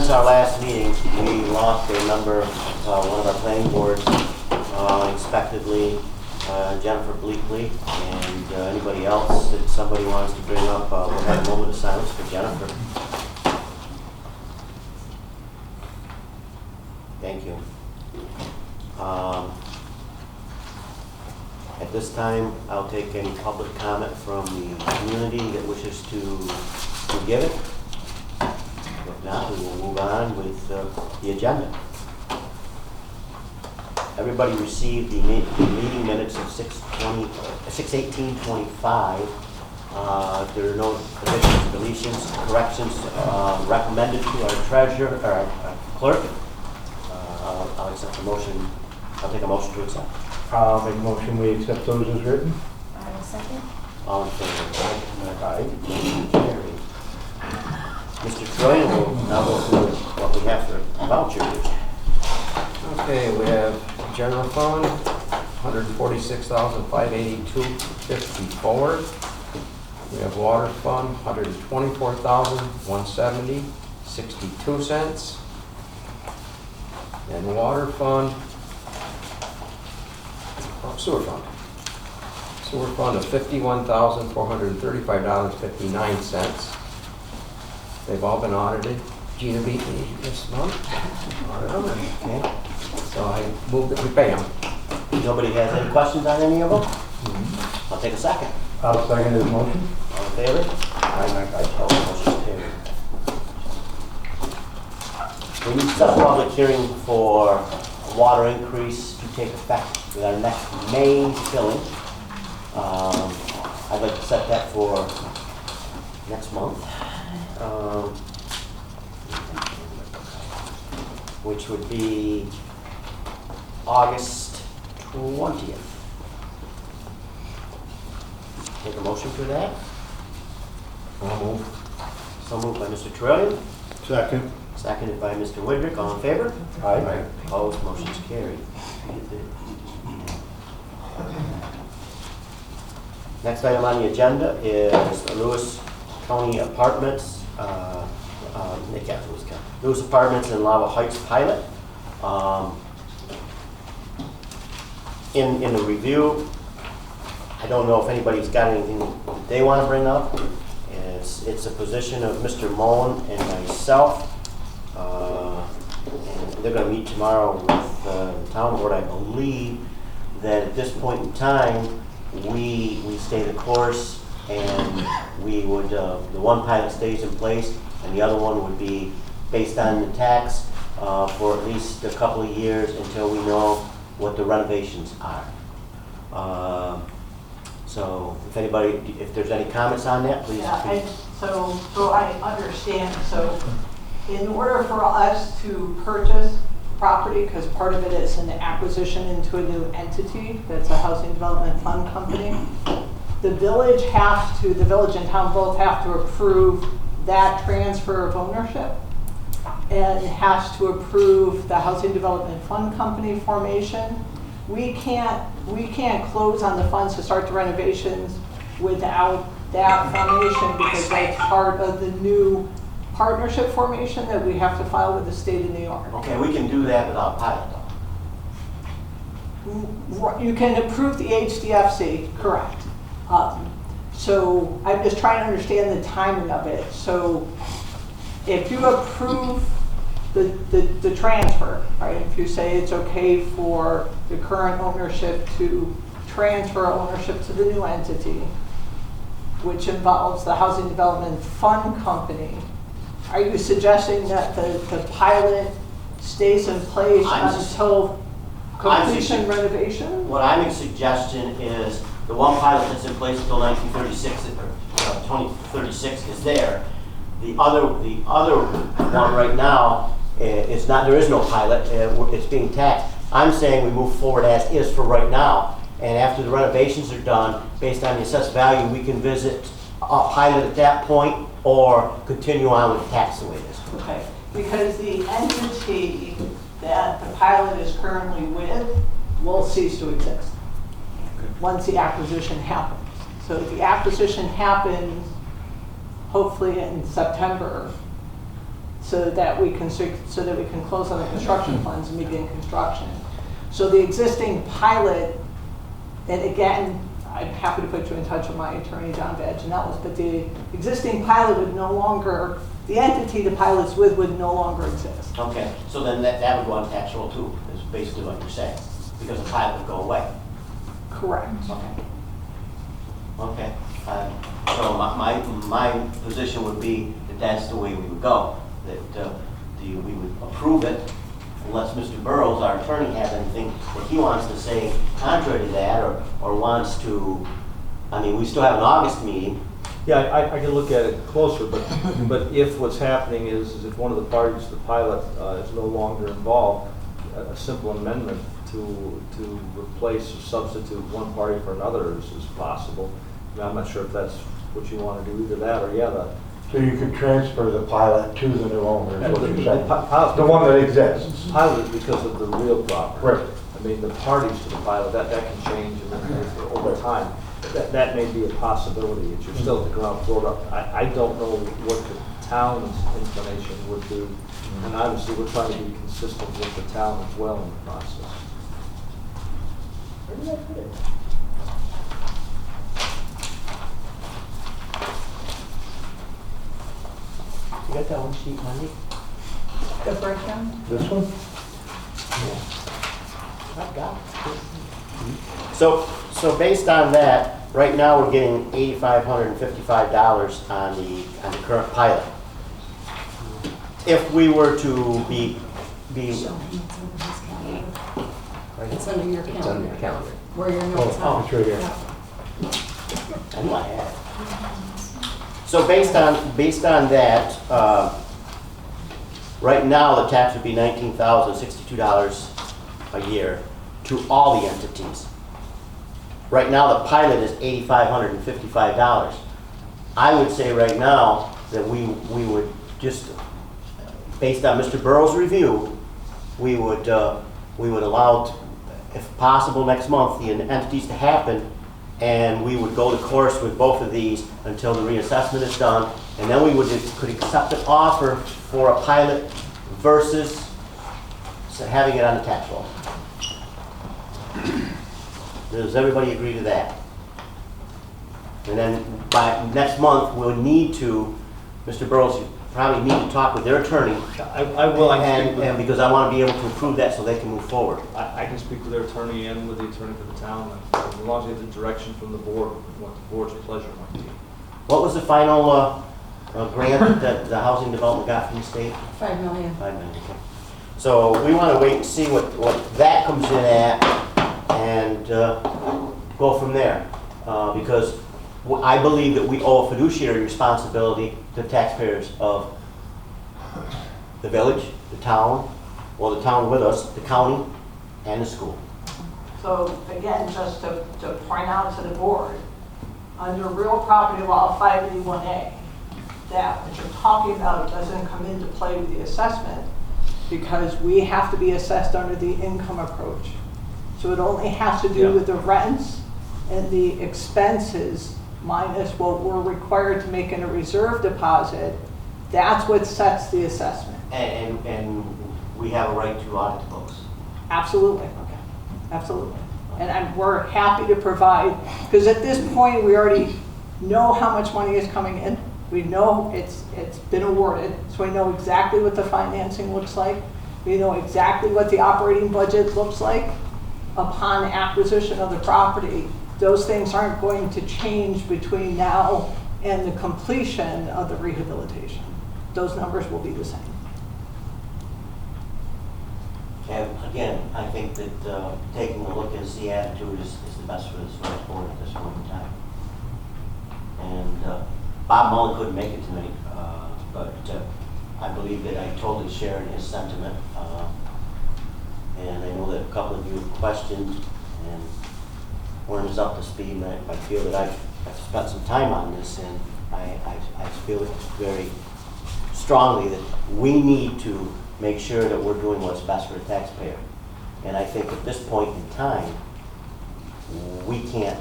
since our last meeting, we lost a member of one of our planning boards unexpectedly, Jennifer Bleakley, and anybody else that somebody wants to bring up, we'll have a moment of silence for Jennifer. Thank you. At this time, I'll take any public comment from the community that wishes to give it. If not, we will move on with the agenda. Everybody received the meeting minutes of 6/18/25. There are no additions, deletions, corrections recommended to our treasurer or our clerk. I'll accept the motion. I'll take a motion to accept. I'll make a motion we accept those as written. I will second. All in favor? Aye. Motion carried. Mr. Troy will now go through what we have for vouchers. Okay, we have general fund, $146,582.54. We have water fund, $124,170.62. And water fund, sewer fund. Sewer fund of $51,435.59. They've all been audited. Gina beat me this month. Audit them, okay. So I move that we pay them. Nobody has any questions on any of them? I'll take a second. I'll second his motion. All in favor? Aye. Motion carried. We need to set a public hearing for water increase to take effect with our next May filling. I'd like to set that for next month, which would be August 20th. Take a motion for that. I'll move. So moved by Mr. Trillian, Second. seconded by Mr. Woodrick. All in favor? Aye. Opposed, motion's carried. Next item on the agenda is the Lewis County Apartments, Lewis Apartments in Lava Heights pilot. In the review, I don't know if anybody's got anything that they want to bring up. It's a position of Mr. Mullen and myself. And they're going to meet tomorrow with the town board. I believe that at this point in time, we stay the course, and we would the one pilot stays in place, and the other one would be based on the tax for at least a couple of years until we know what the renovations are. So if there's any comments on that, please. Yeah, so I understand. So in order for us to purchase property, because part of it is an acquisition into a new entity that's a housing development fund company, the village and town both have to approve that transfer of ownership, and has to approve the housing development fund company formation. We can't close on the funds to start the renovations without that formation, because that's part of the new partnership formation that we have to file with the state of New York. Okay, we can do that without pilot though. You can approve the HDFC, correct. So I'm just trying to understand the timing of it. So if you approve the transfer, right? If you say it's okay for the current ownership to transfer ownership to the new entity, which involves the housing development fund company, are you suggesting that the pilot stays in place until completion renovation? What I'm suggesting is the one pilot that's in place until 2036 is there. The other one right now is not. There is no pilot. It's being taxed. I'm saying we move forward as is for right now, and after the renovations are done, based on the assessed value, we can visit a pilot at that point or continue on with the tax the way it is. Okay, because the entity that the pilot is currently with will cease to exist once the acquisition happens. So if the acquisition happens hopefully in September so that we can close on the construction funds and begin construction. So the existing pilot, and again, I'm happy to put you in touch with my attorney, John Vaginellis, but the existing pilot would no longer, the entity the pilot's with would no longer exist. Okay, so then that would go on tax roll too, is basically what you're saying, because the pilot would go away. Correct. Okay. Okay. So my position would be that that's the way we would go, that we would approve it unless Mr. Burrows, our attorney, has anything that he wants to say contrary to that or wants to, I mean, we still have an August meeting. Yeah, I can look at it closer, but if what's happening is if one of the parties to the pilot is no longer involved, a simple amendment to replace or substitute one party for another is possible. I mean, I'm not sure if that's what you want to do, either that or So you could transfer the pilot to the new owner, is what you're saying? pilot, The one that exists. pilot is because of the real property. Right. I mean, the parties to the pilot, that can change over time. That may be a possibility. You're still at the ground floor. I don't know what the town's inclination would do. And obviously, we're trying to be consistent with the town as well in the process. You got that one sheet, Monday? The breakdown? This one? I've got it. So based on that, right now we're getting $8,555 on the current pilot. If we were to be It's under your It's on your calendar, calendar. where your notes Oh, are. it's right here. I knew I had it. So based on that, right now the tax would be $19,062 a year to all the entities. Right now the pilot is $8,555. I would say right now that we would just, based on Mr. Burrow's review, we would allow, if possible next month, the entities to happen, and we would go to course with both of these until the reassessment is done, and then we could accept an offer for a pilot versus having it on the tax roll. Does everybody agree to that? And then by next month, we'll need to, Mr. Burrows, you probably need to talk with their attorney. I will. I can speak with And because I want to be able to approve that so they can move forward. I can speak with their attorney and with the attorney for the town, as long as they have the direction from the board, what the board's pleasure might be. What was the final grant that the housing development got from the state? 5 million. $5 million. Okay. So we want to wait and see what that comes in at and go from there. Because I believe that we owe a fiduciary responsibility to taxpayers of the village, the town, or the town with us, the county, and the school. So again, just to point out to the board, under real property law 581A, that what you're talking about doesn't come into play with the assessment because we have to be assessed under the income approach. So it only has to do with the rents and the expenses minus what we're required to make in a reserve deposit. That's what sets the assessment. And we have a right to audit the books. Absolutely. Okay. Absolutely. And we're happy to provide, because at this point, we already know how much money is coming in. We know it's been awarded, so we know exactly what the financing looks like. We know exactly what the operating budget looks like upon acquisition of the property. Those things aren't going to change between now and the completion of the rehabilitation. Those numbers will be the same. And again, I think that taking a look and see attitude is the best for this village board at this point in time. And Bob Mullen couldn't make it tonight, but I believe that I totally share in his sentiment. And I know that a couple of you have questioned and weren't as up to speed, and I feel that I've spent some time on this, and I feel it very strongly that we need to make sure that we're doing what's best for the taxpayer. And I think at this point in time, we can't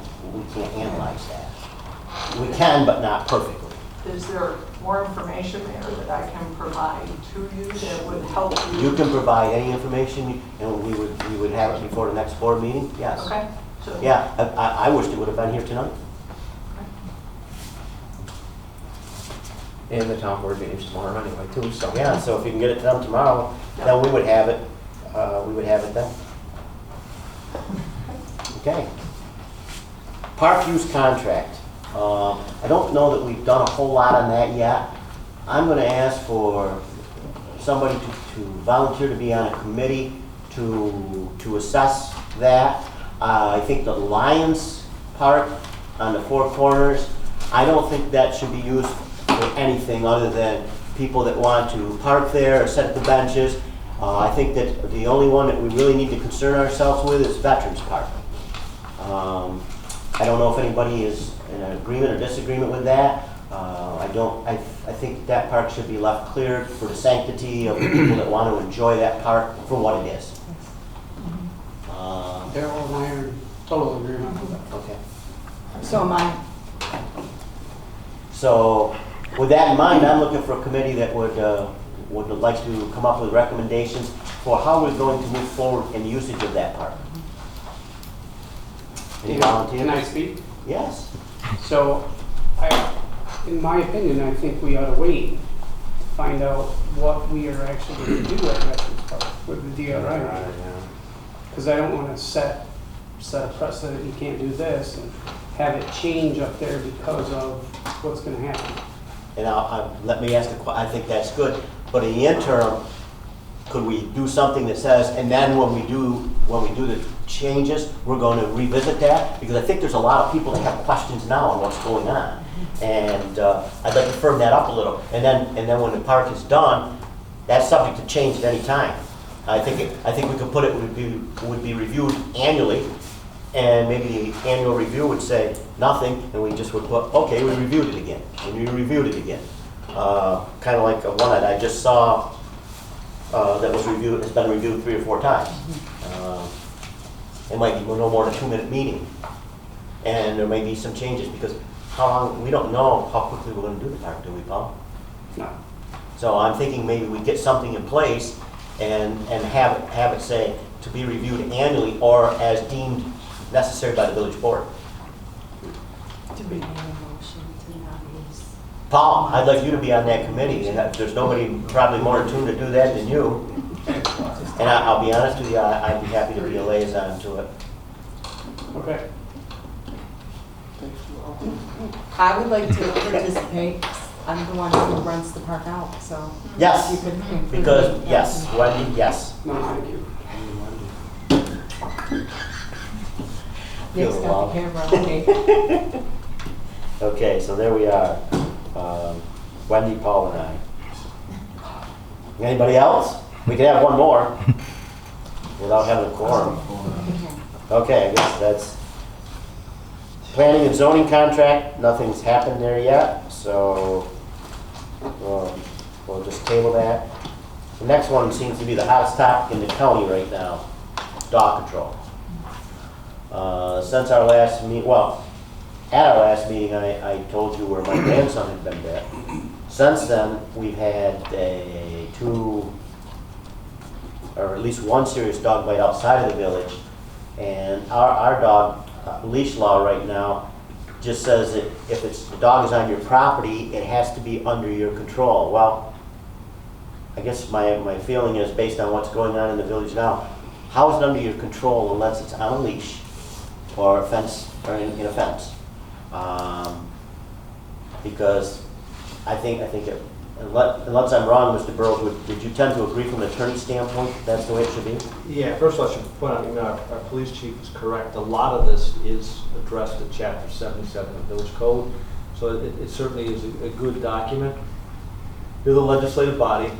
analyze that. We can, but not perfectly. is there more information there that I can provide to you that would help you? You can provide any information, and we would have it before the next board meeting, yes. Okay, so. Yeah, I wished it would have been here tonight. And the town board meeting's tomorrow anyway, too, so. Yeah, so if you can get it done tomorrow, then we would have it, then. Okay. Park use contract. I don't know that we've done a whole lot on that yet. I'm gonna ask for somebody to volunteer to be on a committee to assess that. I think the Lions Park on the Four Corners, I don't think that should be used for anything other than people that want to park there or set up the benches. I think that the only one that we really need to concern ourselves with is Veterans Park. I don't know if anybody is in agreement or disagreement with that. I think that park should be left cleared for the sanctity of the people that want to enjoy that park for what it is. Daryl and I are in total agreement with that. Okay. So am I. So with that in mind, I'm looking for a committee that would like to come up with recommendations for how we're going to move forward in the usage of that park. Any volunteers? Can I speak? Yes. So, in my opinion, I think we ought to wait to find out what we are actually going to do at Veterans Park with the DRI. Because I don't want to set a precedent, you can't do this, and have it change up there because of what's going to happen. And let me ask I think that's good, but in the interim, could we do something that says, and then when we do the changes, we're going to revisit that? Because I think there's a lot of people that have questions now on what's going on. And I'd like to firm that up a little. And then when the park is done, that's subject to change at any time. I think we could put it would be reviewed annually, and maybe the annual review would say nothing, and we just would put, okay, we reviewed it again, and we reviewed it again. Kind of like one that I just saw that was reviewed, has been reviewed 3 or 4 times. It might be no more than a 2-minute meeting, and there may be some changes because how long, we don't know how quickly we're going to do the park, do we, Paul? No. So I'm thinking maybe we get something in place and have it say to be reviewed annually or as deemed necessary by the village board. To be made a motion to not use. Paul, I'd like you to be on that committee, and there's nobody probably more attuned to do that than you. And I'll be honest with you, I'd be happy to be a liaison to it. Okay. I would like to participate. I'm the one who rents the park out, so. Yes, You could include because, me. yes, Wendy, yes. No, thank you. Nick's Feel got love. the camera, okay. Okay, so there we are. Wendy, Paul, and I. Anybody else? We could have one more without having a quorum. Okay, I guess that's planning and zoning contract. Nothing's happened there yet, so we'll just table that. The next one seems to be the hottest topic in the county right now, dog control. Since our last meeting, at our last meeting, I told you where my grandson had been bit. Since then, we've had 2, or at least 1 serious dog bite outside of the village. And our dog leash law right now just says that if the dog is on your property, it has to be under your control. Well, I guess my feeling is, based on what's going on in the village now, how is it under your control unless it's on a leash or a fence, or in a fence? Because I think it, unless I'm wrong, Mr. Burrows, would you tend to agree from an attorney standpoint that that's the way it should be? Yeah, first of all, I should point out, our police chief is correct. A lot of this is addressed in Chapter 77 of the Village Code, so it certainly is a good document. They're the legislative body.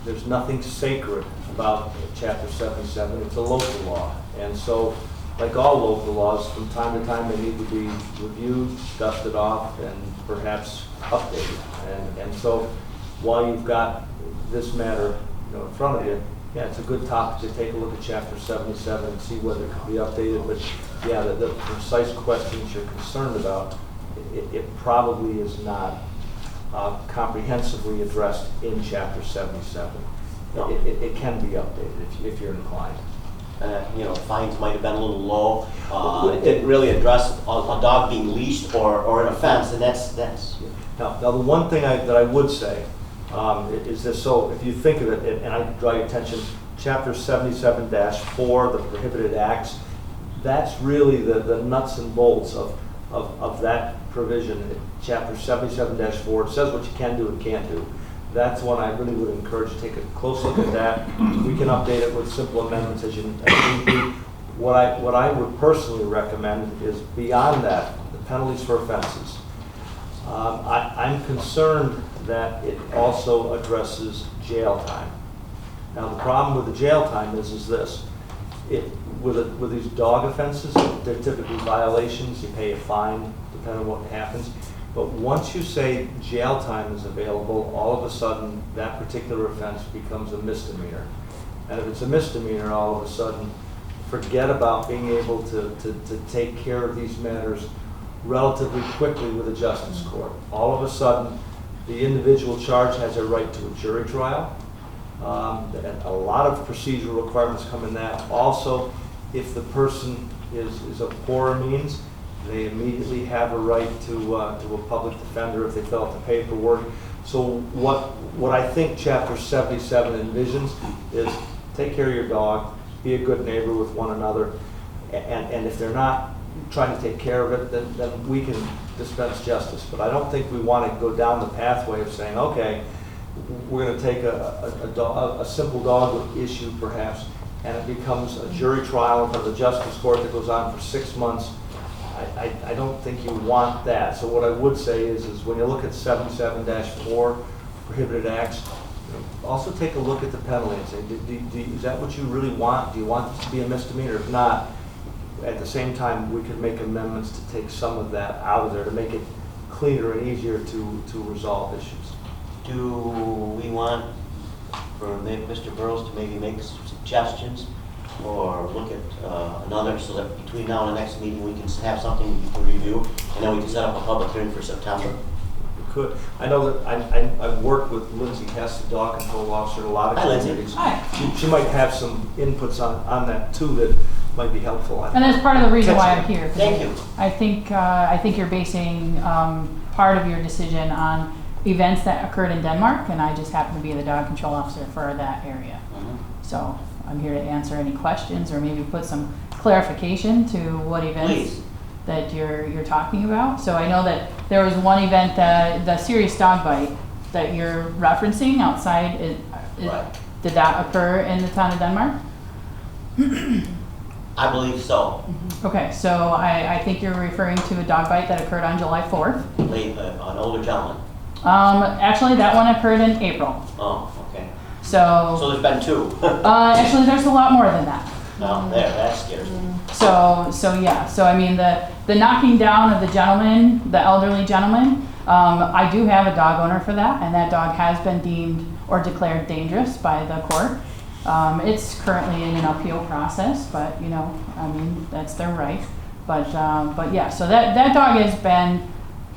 There's nothing sacred about Chapter 77. It's a local law, and so, like all local laws, from time to time they need to be reviewed, dusted off, and perhaps updated. And so, while you've got this matter, in front of you, yeah, it's a good topic to take a look at Chapter 77 and see whether it can be updated. But yeah, the precise questions you're concerned about, it probably is not comprehensively addressed in Chapter 77. No. It can be updated if you're inclined. Fines might have been a little low. It didn't really address a dog being leashed or an offense, and that's. Now the one thing that I would say is this, so if you think of it, and I draw your attention, Chapter 77-4, the prohibited acts, that's really the nuts and bolts of that provision. Chapter 77-4, it says what you can do and can't do. That's one I really would encourage you to take a close look at that. We can update it with simple amendments as need be. What I would personally recommend is beyond that, the penalties for offenses. I'm concerned that it also addresses jail time. Now the problem with the jail time is this. With these dog offenses, they're typically violations. You pay a fine depending on what happens. But once you say jail time is available, all of a sudden that particular offense becomes a misdemeanor. And if it's a misdemeanor, all of a sudden, forget about being able to take care of these matters relatively quickly with a justice court. All of a sudden, the individual charged has a right to a jury trial. And a lot of procedural requirements come in that. Also, if the person is of poorer means, they immediately have a right to a public defender if they fill out the paperwork. So what I think Chapter 77 envisions is take care of your dog, be a good neighbor with one another, and if they're not trying to take care of it, then we can dispense justice. But I don't think we want to go down the pathway of saying, okay, we're going to take a simple dog issue perhaps, and it becomes a jury trial in front of the justice court that goes on for 6 months. I don't think you want that. So what I would say is when you look at 77-4, prohibited acts, also take a look at the penalty and say, is that what you really want? Do you want this to be a misdemeanor? If not, at the same time, we could make amendments to take some of that out of there to make it cleaner and easier to resolve issues. Do we want for Mr. Burrows to maybe make some suggestions or look at another, so that between now and the next meeting we can have something to review, and then we can set up a public hearing for September? We could. I know that I've worked with Lindsay Hess, the dog control officer, at a lot of Hi, Lindsay. communities. Hi. She might have some inputs on that too that might be helpful. And that's part of the reason why I'm here. Thank you. I think you're basing part of your decision on events that occurred in Denmark, and I just happen to be the dog control officer for that area. So I'm here to answer any questions or maybe put some clarification to what events Please. that you're talking about. So I know that there was one event, the serious dog bite that you're referencing outside. Right. Did that occur in the town of Denmark? I believe so. Okay, so I think you're referring to a dog bite that occurred on July 4th. An older gentleman. Actually, that one occurred in April. Oh, okay. So So there's been two. actually, there's a lot more than that. No, that scares me. So yeah. So I mean, the knocking down of the gentleman, the elderly gentleman. I do have a dog owner for that, and that dog has been deemed or declared dangerous by the court. It's currently in an appeal process, but I mean, that's their right. But yeah, so that dog has been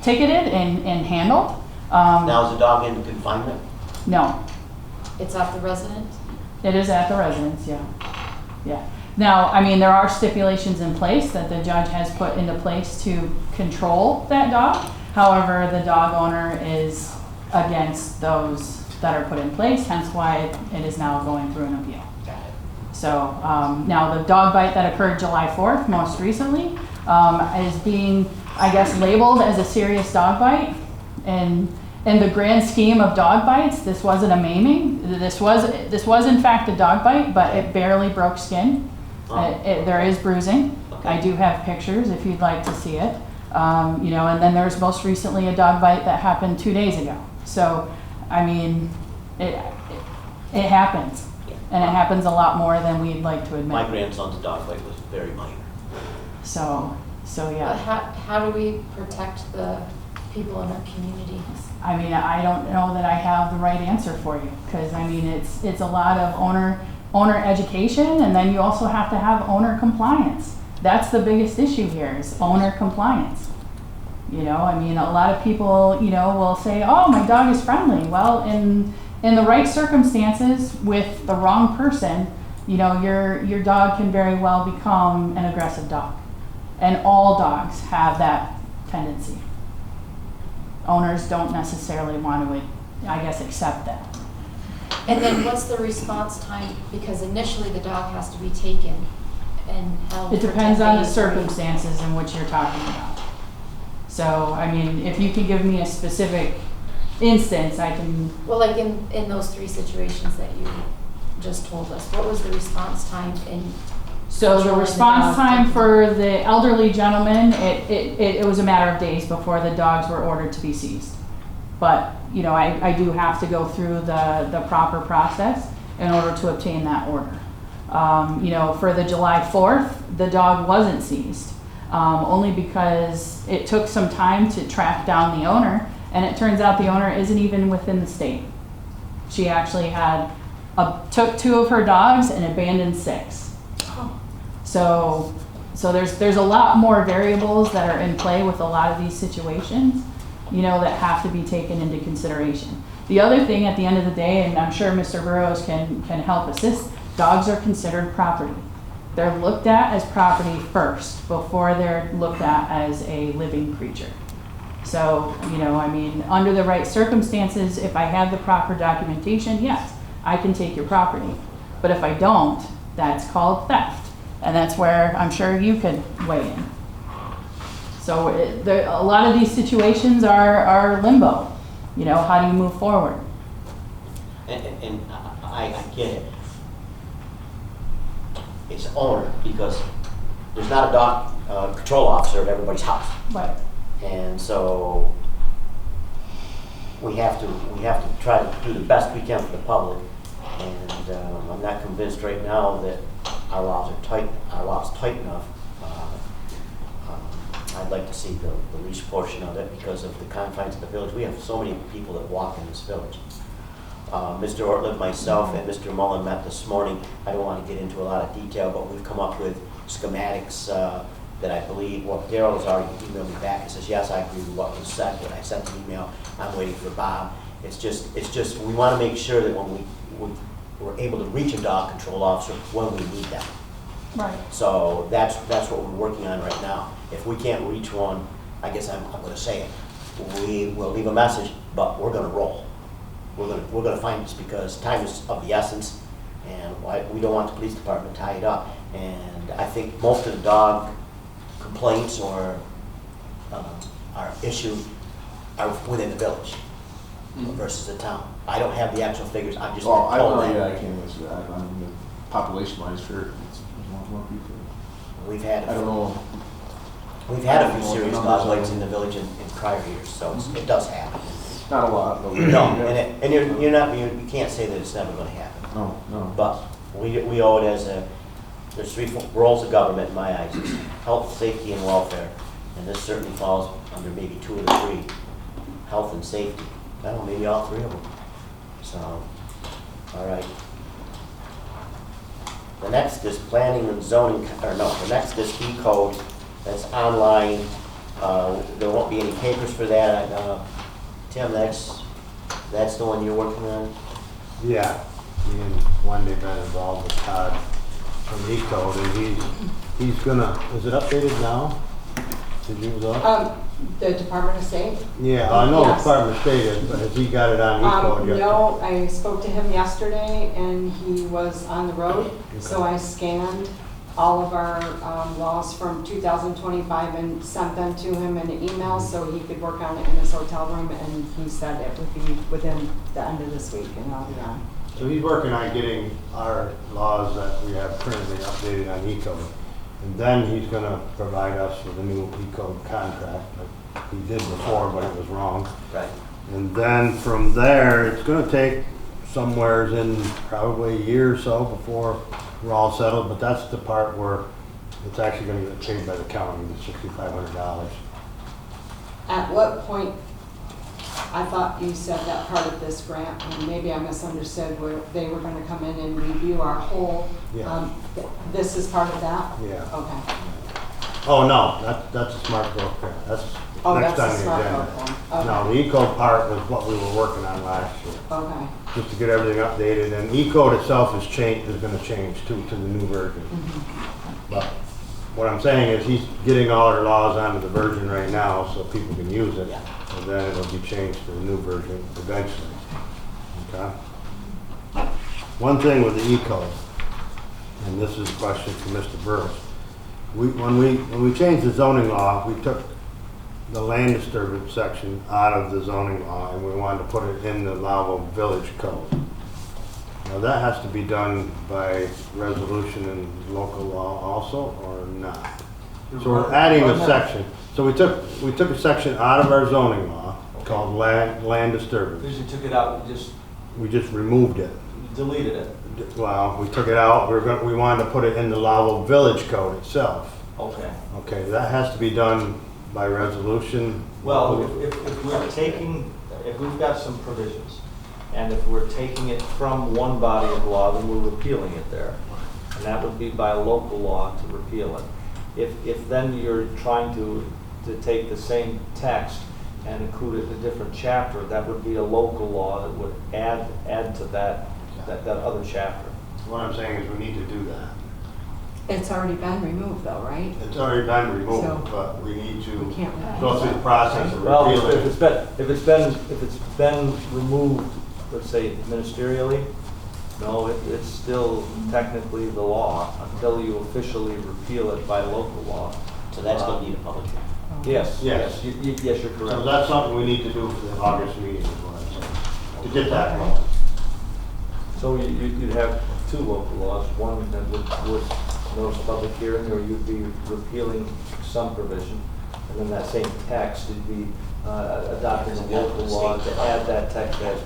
ticketed and handled. Now is the dog in confinement? No, It's at the resident? it is at the residence, yeah. Yeah. Now, I mean, there are stipulations in place that the judge has put into place to control that dog. However, the dog owner is against those that are put in place, hence why it is now going through an appeal. So now the dog bite that occurred July 4th, most recently, is being, I guess, labeled as a serious dog bite. And in the grand scheme of dog bites, this wasn't a maiming. This was in fact a dog bite, but it barely broke skin. There is bruising. Okay. I do have pictures if you'd like to see it. And then there's most recently a dog bite that happened 2 days ago. So, I mean, it happens. And it happens a lot more than we'd like to admit. My grandson's dog bite was very minor. So But yeah. how do we protect the people in our community? I mean, I don't know that I have the right answer for you, because I mean, it's a lot of owner education, and then you also have to have owner compliance. That's the biggest issue here, is owner compliance. You know, I mean, a lot of people, you know, will say, oh, my dog is friendly. Well, in the right circumstances with the wrong person, you know, your dog can very well become an aggressive dog. And all dogs have that tendency. Owners don't necessarily want to, I guess, accept that. And then what's the response time? Because initially the dog has to be taken and held It for depends 10 on the days, right? circumstances in which you're talking about. So, I mean, if you can give me a specific instance, I can, Well, like in those 3 situations that you just told us, what was the response time in? so the Controlling the response dog time taking- for the elderly gentleman, it was a matter of days before the dogs were ordered to be seized. But, you know, I do have to go through the proper process in order to obtain that order. You know, for the July 4th, the dog wasn't seized, only because it took some time to track down the owner, and it turns out the owner isn't even within the state. She actually took 2 of her dogs and abandoned 6. So there's a lot more variables that are in play with a lot of these situations, you know, that have to be taken into consideration. The other thing at the end of the day, and I'm sure Mr. Burrows can help assist, dogs are considered property. They're looked at as property first before they're looked at as a living creature. So, you know, I mean, under the right circumstances, if I have the proper documentation, yes, I can take your property. But if I don't, that's called theft. And that's where I'm sure you could weigh in. So a lot of these situations are limbo. You know, how do you move forward? And I get it. It's owner, because there's not a dog control officer at everybody's house. Right. And so we have to try to do the best we can for the public. And I'm not convinced right now that our laws are tight enough. I'd like to see the leash portion of it because of the confines of the village. We have so many people that walk in this village. Mr. Ortliff, myself, and Mr. Mullen met this morning. I don't want to get into a lot of detail, but we've come up with schematics that I believe, well, Daryl has already emailed me back and says, yes, I agree with what was said. When I sent the email, I'm waiting for Bob. It's just we want to make sure that when we're able to reach a dog control officer when we need them. Right. So that's what we're working on right now. If we can't reach one, I guess I'm going to say it. We will leave a message, but we're going to roll. We're going to find this because time is of the essence, and we don't want the police department tied up. And I think most of the dog complaints or are issued are within the village versus the town. I don't have the actual figures. I'm just Well, I don't told know, that yeah, I can't answer that. I mean, population-wise, sure, it's more people. we've had I don't know. we've had a few I don't know serious the dog numbers bites are. in the village in prior years, so it does happen. Not a lot, but. No, and you can't say that it's never going to happen. No. But we owe it as there's 3 roles of government in my eyes: it's health, safety, and welfare. And this certainly falls under maybe 2 of the 3: health and safety. I don't know, maybe all 3 of them. So, all right. The next is planning and zoning, the next is E-code. That's online. There won't be any papers for that. Tim, that's the one you're working on? Yeah, me and Wendy been involved with Todd from E-code, and he's gonna, is it updated now? Did you look? The Department of State? Yeah, I know the Yes. Department of State is, but has he got it on E-code yet? No, I spoke to him yesterday and he was on the road. So I scanned all of our laws from 2025 and sent them to him in an email so he could work on it in his hotel room, and he said it would be within the end of this week and I'll be on. So he's working on getting our laws that we have currently updated on E-code. And then he's gonna provide us with a new E-code contract, like he did before, but it was wrong. Right. And then from there, it's gonna take somewheres in probably a year or so before we're all settled, but that's the part where it's actually gonna get paid by the county, the $6,500. At what point, I thought you said that part of this grant, and maybe I misunderstood, where they were gonna come in and review our whole, Yeah. this is part of that? Yeah. Okay. Oh, no, that's a smart growth grant. That's Oh, next that's on a the smart agenda. growth one. No, the eco part was what we were working on last year, Okay. just to get everything updated. And eco itself is gonna change too, to the new version. But what I'm saying is he's getting all our laws onto the version right now so people can use it. And then it'll be changed to the new version eventually. Okay? One thing with the eco, and this is a question for Mr. Burris. When we changed the zoning law, we took the land disturbance section out of the zoning law and we wanted to put it in the Lowville Village Code. Now that has to be done by resolution and local law also, or not? So we're adding a section. So we took a section out of our zoning law called land disturbance. Because you took it out, you just We just removed it. deleted it. Well, we took it out, we wanted to put it in the Lowville Village Code itself. Okay. Okay, that has to be done by resolution. Well, if we're taking, if we've got some provisions, and if we're taking it from one body of law, then we're repealing it there. And that would be by local law to repeal it. If then you're trying to take the same text and include it in a different chapter, that would be a local law that would add to that other chapter. What I'm saying is we need to do that. It's already been removed though, right? It's already been removed, So, but we need to we can't go through the process of Well, repealing if it. it's been removed, let's say ministerially, no, it's still technically the law until you officially repeal it by local law. So that's gonna need a public hearing. Yes, Yes. yes, yes, you're correct. So that's something we need to do for the August meeting, is what I'm saying, to get that going. So you'd have two local laws, one that would notice public hearing, or you'd be repealing some provision, and then that same text, you'd be adopting a local law to add that text as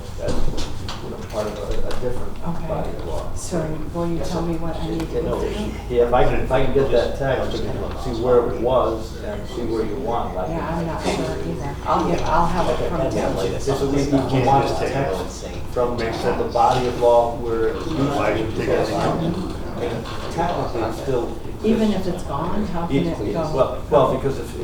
part of a different Okay. body of law. So will you tell me what I need to No, do? Yeah, if I can get that text, see where it was and see where you want, like. Yeah, I'm not sure either. I'll have it from you. So we want the text from the body of law where it used to be. And technically, it's still. Even if it's gone, how can it go? Well, because if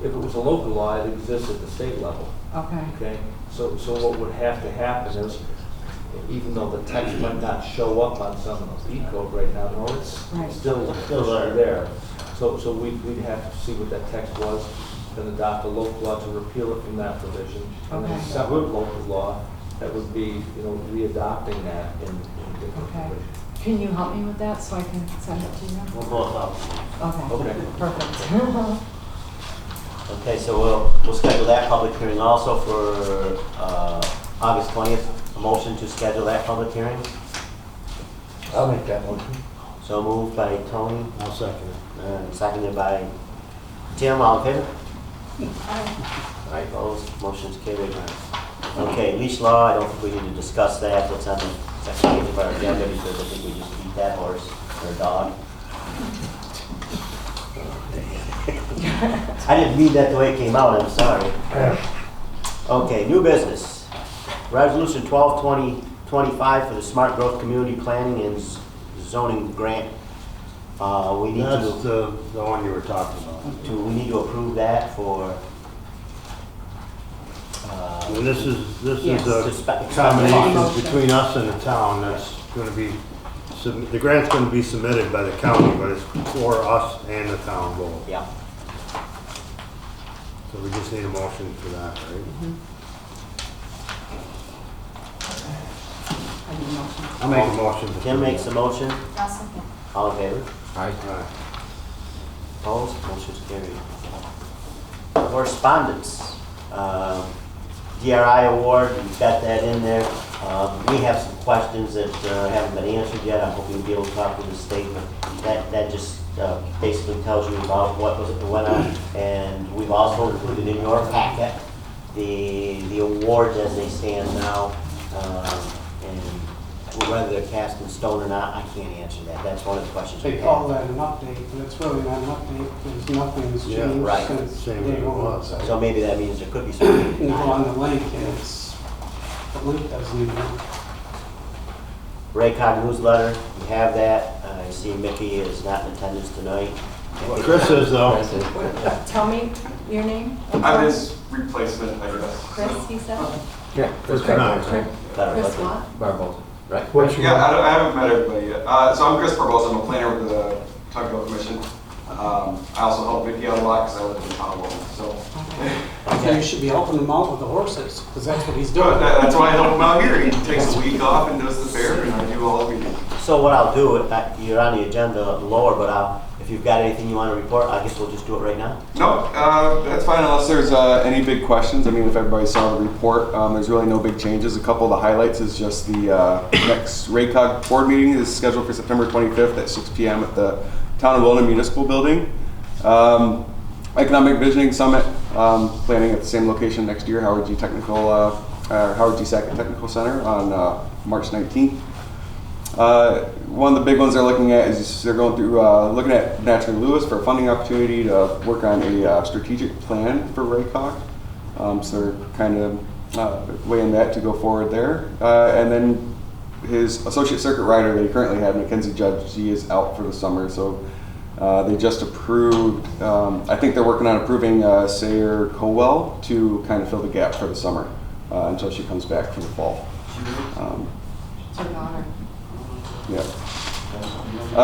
it was a local law, it exists at the state level, Okay. okay? So what would have to happen is, even though the text might not show up on some E-code right now, no, it's Right. still there. So we'd have to see what that text was, then adopt a local law to repeal it from that provision. And then a Okay. separate local law that would be, re-adopting that in different Okay. provisions. Can you help me with that so I can send it to you? We'll both out. Okay. Okay. Perfect. Okay, so we'll schedule that public hearing also for August 20th. A motion to schedule that public hearing. I'll make that motion. So moved by Tony, I'll second it. and seconded by Tim. All in favor? Aye. Opposed? Motion's carried. Okay, leash law, I don't think we need to discuss that. What's on the second page of our agenda, because I think we just beat that horse or dog. I didn't read that the way it came out, I'm sorry. Okay, new business. Resolution 12-2025 for the Smart Growth Community Planning and Zoning Grant. We need That's to, the one you were talking about. we need to approve that for, And this is Yes. a combination between us and the town that's gonna be, the grant's gonna be submitted by the county, but it's for us and the town both. yeah. So we just need a motion for that, right? I need a motion. I'll make a motion. to Tim approve makes a motion. I'll second. All in favor? Aye. that. Aye. Opposed? Motion's carried. Correspondence. DRI award, we've got that in there. We have some questions that haven't been answered yet. I'm hoping to be able to talk to the state, but that just basically tells you about what went on. And we've also included in your packet the awards as they stand now. And whether they're cast in stone or not, I can't answer that. That's one of the questions we They have. call that an update, but it's really not an update, because nothing's Yeah, changed right. since Same day as it one. was. So maybe that means there could be some. You can go on the link, and the link doesn't even work. Raycog newsletter, you have that. I see Mickey is not in attendance tonight. Chris is though. Chris is. Tell me your name. I'm his replacement, I guess. Chris, he said? Yeah, Chris Chris. Barbosa. Chris what? Barbosa, right? What's your Yeah, I haven't met everybody yet. So I'm Chris Barbosa. I'm a planner with the Tuckahoe Commission. I also help Mickey out a lot because I live in Town so. So you should be helping him out with the horses, because that's what he's doing. That's why I help him out here. He takes a week off and does the fair, and I do all the meetings. So what I'll do, you're on the agenda lower, but if you've got anything you want to report, I guess we'll just do it right now. No, that's fine unless there's any big questions. I mean, if everybody saw the report, there's really no big changes. A couple of the highlights is just the next RACOG board meeting is scheduled for September 25th at 6 p.m. at the Town of Wilton Municipal Building. Economic Visioning Summit, planning at the same location next year, Howard G. Sackett Technical Center on March 19th. One of the big ones they're looking at is they're going through looking at Naturally Lewis for a funding opportunity to work on a strategic plan for RACOG. So they're kind of weighing that to go forward there. And then his associate circuit rider that he currently had, Mackenzie Judge, he is out for the summer. So they just approved, I think they're working on approving Sayer Colwell to kind of fill the gap for the summer until she comes back for the fall. It's an honor. Yeah.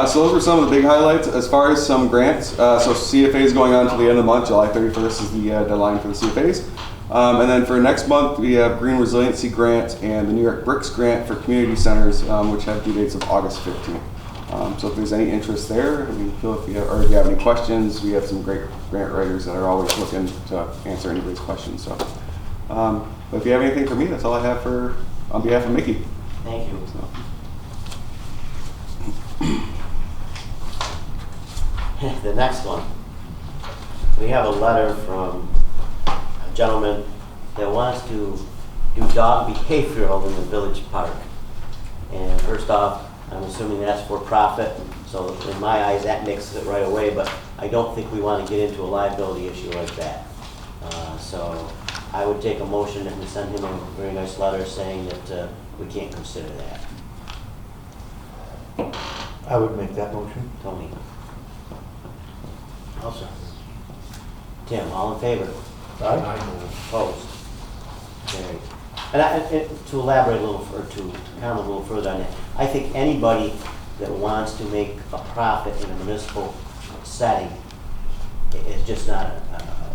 So those were some of the big highlights. As far as some grants, so CFA is going on to the end of the month. July 31st is the deadline for the CFAs. And then for next month, we have Green Resiliency Grant and the New York Bricks Grant for community centers, which have due dates of August 15th. So if there's any interest there, I mean, if you have any questions, we have some great grant writers that are always looking to answer anybody's questions. So, but if you have anything for me, that's all I have on behalf of Mickey. Thank you. So. The next one. We have a letter from a gentleman that wants to do dog behavioral in the village park. And first off, I'm assuming that's for profit, so in my eyes that mixes it right away, but I don't think we want to get into a liability issue like that. So I would take a motion that we send him a very nice letter saying that we can't consider that. I would make that motion. Tony? I'll second. Tim, all in favor? Opposed? Carried. And to elaborate a little, or to comment a little further on that, I think anybody that wants to make a profit in a municipal setting is just not,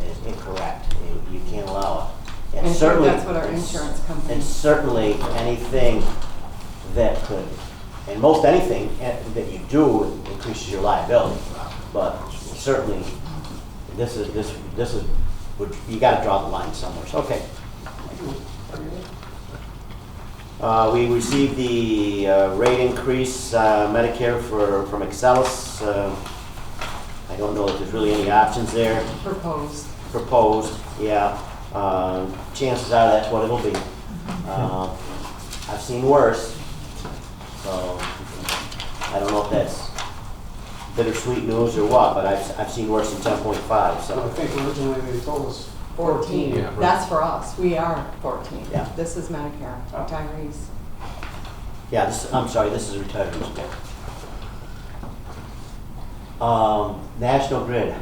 is incorrect. You can't allow it. And certainly that's what our insurance company. And certainly anything that could, and most anything that you do increases your liability. But certainly, this is you got to draw the line somewhere. So, okay. We received the rate increase Medicare from Excelis. I don't know if there's really any options there. Proposed, yeah. Chances are that's what it'll be. I've seen worse, so I don't know if that's bittersweet news or what, but I've seen worse than 10.5. So I think originally they told us 14. Yeah, right. That's for us. We are 14. Yeah. This is Medicare, retirees. yeah, I'm sorry, this is retirees. National Grid.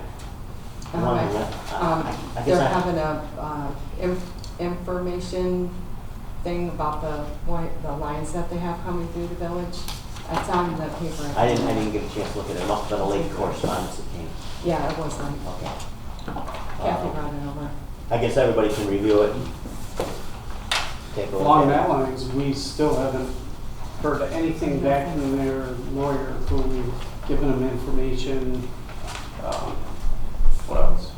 I guess They're having a information thing about the lines that they have coming through the village. It's on the paper. I didn't get a chance to look at it. It must have been a late correspondence that came. Yeah, it was late. Okay. Kathy brought it over. I guess everybody can review it. Take a look Along at that it. lines, we still haven't heard anything back from their lawyer who we've given them information. What else?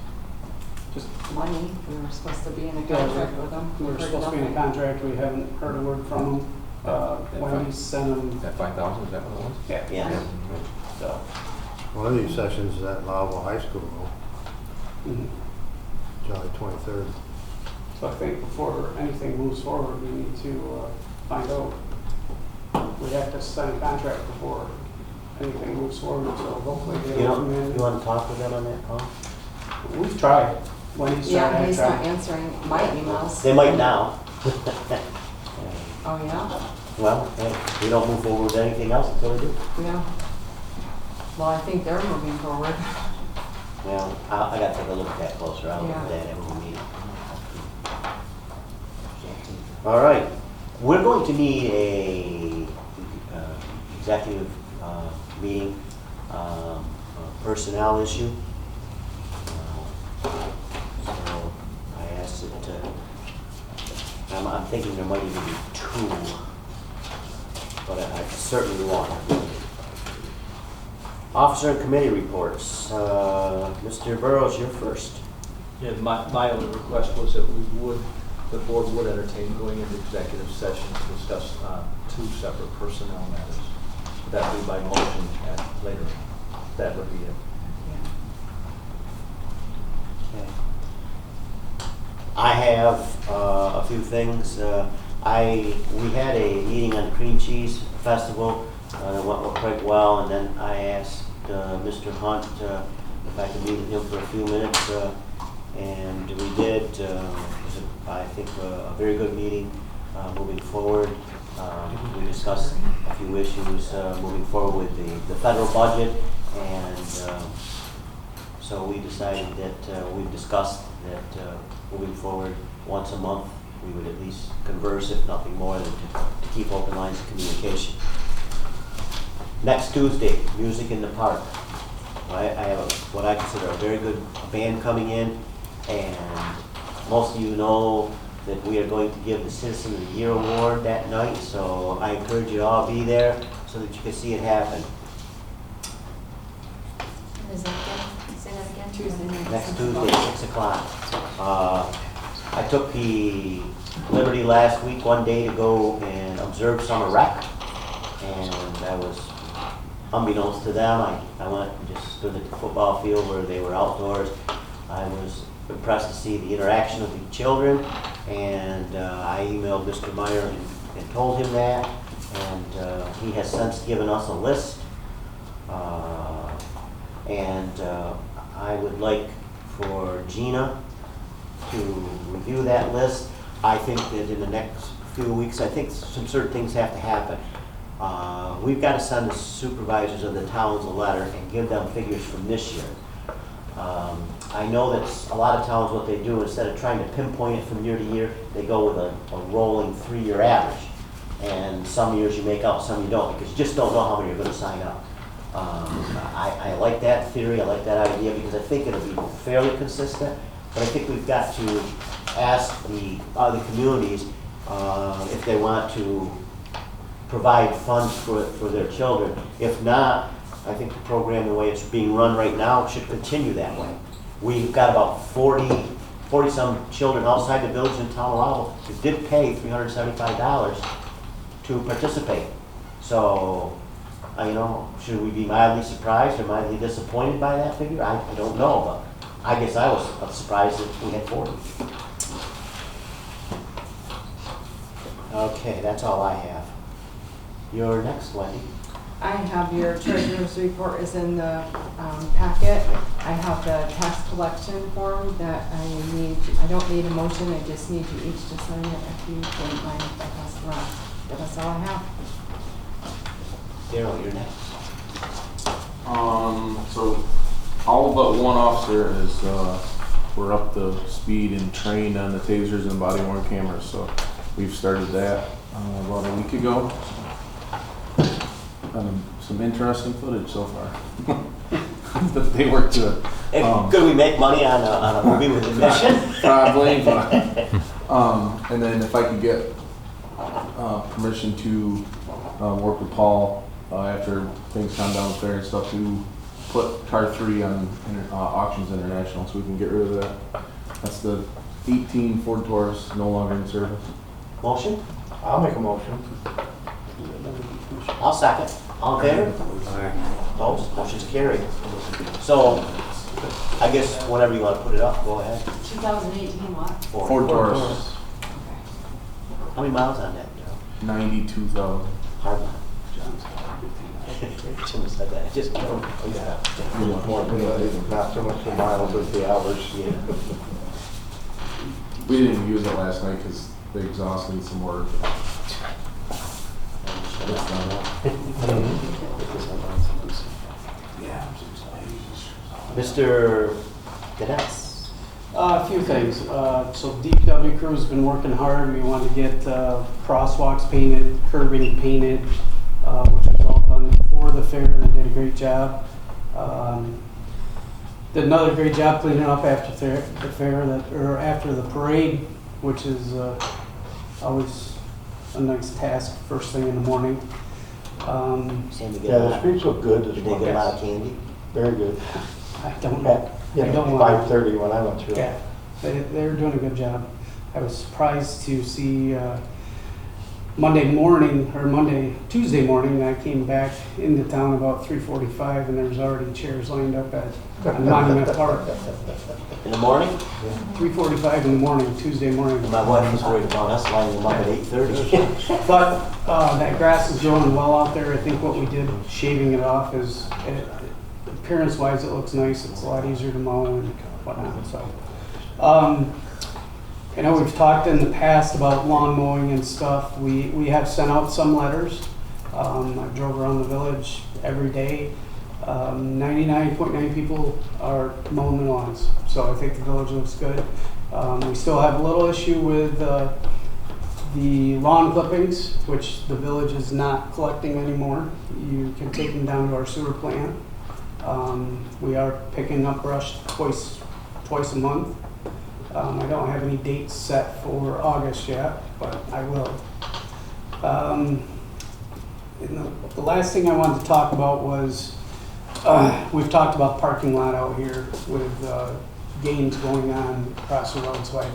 Just Money. We were supposed to be in a contract with them. we were supposed to be in a contract. We haven't heard a word from them. Wendy sent them. That 5,000, is that what it was? Yeah. Yeah. So. One of these sessions is at Lowville High School, Mhm. July 23rd. So I think before anything moves forward, we need to find out. We have to sign a contract before anything moves forward, so hopefully they You don't come in. want to talk with them on that, Paul? We've tried. Wendy's tried, Yeah, I've he's not tried. answering my emails. They might now. Oh, yeah? Well, hey, we don't move forward with anything else until they do. Yeah. Well, I think they're moving forward. Well, I gotta take a look at that closer, I'll look at Yeah. that every meeting. All right, we're going to need a executive meeting, personnel issue. So I asked it to, I'm thinking there might even be two, but I certainly want one. Officer and committee reports. Mr. Burrows, you're first. Yeah, my only request was that the board would entertain going into executive session to discuss two separate personnel matters. That would be by motion at later. That would be it. I have a few things. We had a meeting on the Cream Cheese Festival that went quite well, and then I asked Mr. Hunt if I could meet with him for a few minutes, and we did. It was, I think, a very good meeting moving forward. We discussed a few issues moving forward with the federal budget, and so we decided that we discussed that moving forward once a month we would at least converse, if nothing more, than to keep open lines of communication. Next Tuesday, music in the park. I have what I consider a very good band coming in, and most of you know that we are going to give the Citizen of the Year Award that night, so I encourage you to all be there so that you can see it happen. Is that again? Say that again? Tuesday night. Next Tuesday, 6 o'clock. I took the liberty last week, one day, to go and observe summer rec, and I was, unbeknownst to them, I went and just stood at the football field where they were outdoors. I was impressed to see the interaction of the children, and I emailed Mr. Meyer and told him that, and he has since given us a list, and I would like for Gina to review that list. I think that in the next few weeks, I think some certain things have to happen. We've got to send the supervisors of the towns a letter and give them figures from this year. I know that a lot of towns, what they do, instead of trying to pinpoint it from year to year, they go with a rolling 3-year average. And some years you make out, some you don't, because you just don't know how many are going to sign up. I like that theory, I like that idea, because I think it'll be fairly consistent. But I think we've got to ask the other communities if they want to provide funds for their children. If not, I think the program, the way it's being run right now, should continue that way. We've got about 40-some children outside the village in town of Lowville who did pay $375 to participate. So, you know, should we be mildly surprised or mildly disappointed by that figure? I don't know, but I guess I was surprised that we had 40. Okay, that's all I have. You're next, Wendy. I have your treasurer's report is in the packet. I have the tax collection form that I need. I don't need a motion, I just need you each to sign it if you wouldn't mind if I pass it around. That's all I have. Daryl, you're next. So all but one officer is, we're up to speed and trained on the tasers and body worn cameras, so we've started that about a week ago. Some interesting footage so far. They work good. Could we make money on a movie with admission? Probably, but, and then if I could get permission to work with Paul after things calm down fair and stuff to put car 3 on Auctions International so we can get rid of that. That's the 18 Ford Taurus, no longer in service. Motion? I'll make a motion. I'll second. All in favor? Opposed? Motion's carried. So, I guess whenever you want to put it up, go ahead. 2018 what? Ford Taurus, How many miles on that, Daryl? 92,000. Hard mile. Jim said that. I just Not so much the miles as the hours. Yeah. We didn't even use it last night because the exhaust needs some work. Mr. Gaddis. A few things. So DPW crew's been working hard. We wanted to get crosswalks painted, curbing painted, which was all done before the fair. They did a great job. Did another great job cleaning up after the fair, or after the parade, which is always a nice task first thing in the morning. Sandy, Yeah, the streets look good Did this they morning. get a lot of candy? Very good. I don't know. Yeah, I don't know. 5:30 when I went through. Yeah, they were doing a good job. I was surprised to see Tuesday morning, I came back into town about 3:45 and there was already chairs lined up at Monument Park. In the morning? 3:45 in the morning, Tuesday morning. My wife was worried about us lining them up at 8:30. But that grass is growing well out there. I think what we did, shaving it off, is appearance-wise it looks nice. It's a lot easier to mow and whatnot. So, I know we've talked in the past about lawn mowing and stuff. We have sent out some letters. I drove around the village every day. 99.9 people are mowing their lawns, so I think the village looks good. We still have a little issue with the lawn clippings, which the village is not collecting anymore. You can take them down to our sewer plant. We are picking up brush twice a month. I don't have any dates set for August yet, but I will. And the last thing I wanted to talk about was we've talked about parking lot out here with games going on across the road. So I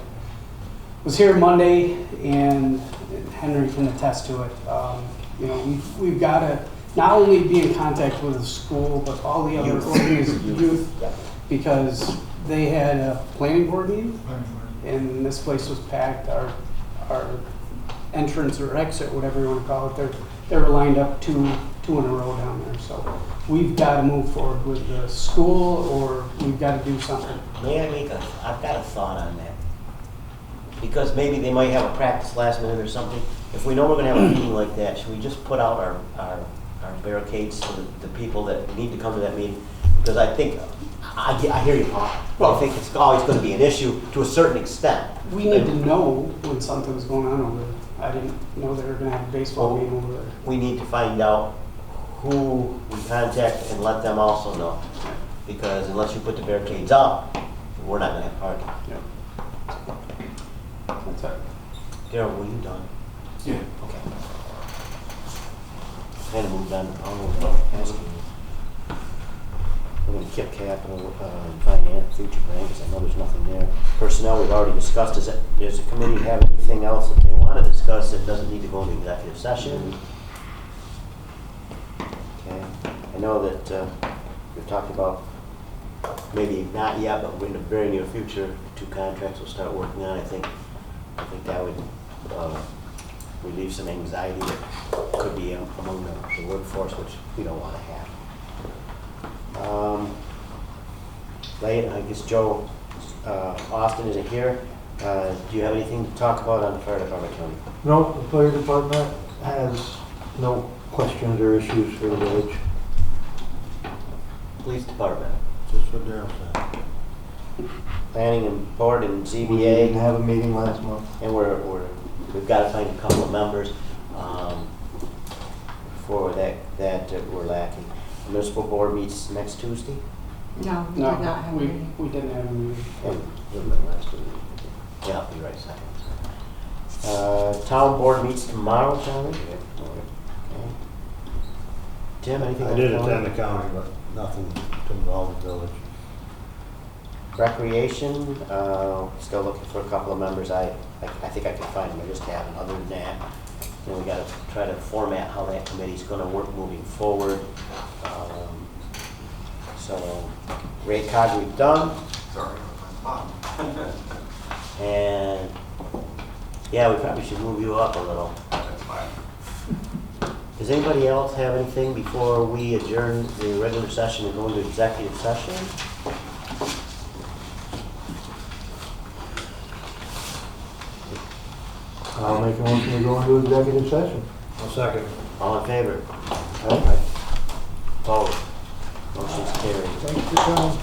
was here Monday, and Henry can attest to it. We've got to not only be in contact with the school, but all the other youth, because they had a planning board meeting, and this place was packed. Our entrance or exit, whatever you want to call it, they were lined up two in a row down there. So we've got to move forward with the school, or we've got to do something. May I I've got a thought on that. Because maybe they might have a practice last minute or something. If we know we're gonna have a meeting like that, should we just put out our barricades so that the people that need to come to that meeting? Because I think, I hear you, Paul. Well, I think it's always gonna be an issue to a certain extent. We need to know when something's going on over there. I didn't know they were gonna have a baseball game over there. We need to find out who we contact and let them also know. Because unless you put the barricades up, we're not gonna have parking. Yep. That's it. Darryl, were you done? Yeah. Okay. Kind of moved on. We're going to keep capital, finance, future plans. I know there's nothing there. Personnel, we've already discussed. Does the committee have anything else that they want to discuss that doesn't need to go into executive session? Okay. I know that we've talked about, maybe not yet, but in the very near future, 2 contracts we'll start working on. I think that would relieve some anxiety that could be among the workforce, which we don't want to have. I guess Joe Austin isn't here. Do you have anything to talk about on the fire department, Tony? No, the fire department has no questions or issues for the village. Police department, Just what Darryl said. planning and board and We ZBA, didn't have a meeting last month. and we've got to find a couple of members for that we're lacking. The municipal board meets next Tuesday. No, we did not have a meeting. We didn't have a meeting. Yeah, you're right, second. Town board meets tomorrow, Tony? Okay. Tim, anything? I did attend the county, but nothing to involve the village. Recreation, still looking for a couple of members. I think I can find them, I just haven't. Other than that, we got to try to format how that committee's going to work moving forward. So, rate card we've done. Sorry. And yeah, we probably should move you up a little. That's fine. Does anybody else have anything before we adjourn the regular session and go into executive session? I'll make a motion to go into executive session. I'll second. All in favor? Aye. Opposed? Motion's carried. Thanks for coming.